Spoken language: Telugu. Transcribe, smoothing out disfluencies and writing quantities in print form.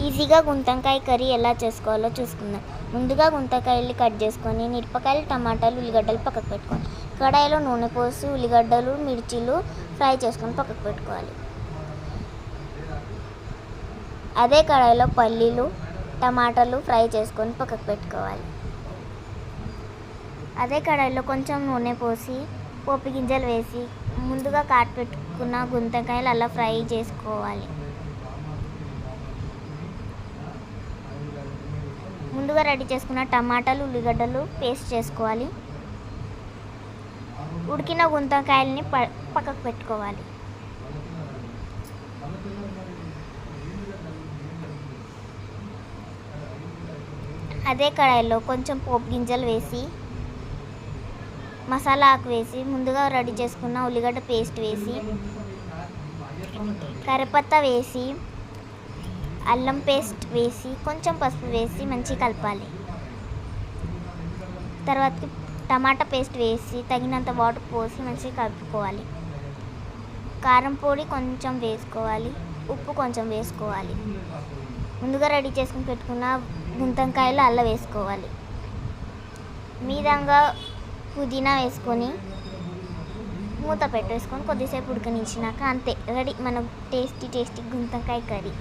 ఈజీగా గుంతకాయ కర్రీ ఎలా చేసుకోవాలో చూసుకుందాం. ముందుగా గుంతకాయలు కట్ చేసుకొని మిరపకాయలు, టమాటాలు, ఉల్లిగడ్డలు పక్కకు పెట్టుకోవాలి. కడాయిలో నూనె పోసి ఉల్లిగడ్డలు, మిర్చీలు ఫ్రై చేసుకొని పక్కకు పెట్టుకోవాలి. అదే కడాయిలో పల్లీలు, టమాటాలు ఫ్రై చేసుకొని పక్కకు పెట్టుకోవాలి. అదే కడాయిలో కొంచెం నూనె పోసి పోపు గింజలు వేసి ముందుగా కాట్ పెట్టుకున్న గుంతకాయలు అలా ఫ్రై చేసుకోవాలి. ముందుగా రెడీ చేసుకున్న టమాటాలు, ఉల్లిగడ్డలు పేస్ట్ చేసుకోవాలి. ఉడికిన గుంతకాయలని పక్కకు పెట్టుకోవాలి. అదే కడాయిలో కొంచెం పోపు గింజలు వేసి మసాలా ఆకు వేసి ముందుగా రెడీ చేసుకున్న ఉల్లిగడ్డ పేస్ట్ వేసి కరివేపాకు వేసి అల్లం పేస్ట్ వేసి కొంచెం పసుపు వేసి మంచిగా కలపాలి. తర్వాత టమాటా పేస్ట్ వేసి తగినంత వాటర్ పోసి మంచిగా కలుపుకోవాలి. కారం పొడి కొంచెం వేసుకోవాలి, ఉప్పు కొంచెం వేసుకోవాలి. ముందుగా రెడీ చేసుకుని పెట్టుకున్న గుంతకాయలు అల్లం వేసుకోవాలి. మీదంగా పుదీనా వేసుకొని మూత పెట్టేసుకొని కొద్దిసేపు ఉడకనిచ్చినాక అంతే, రెడీ మన టేస్టీ గుంతకాయ కర్రీ.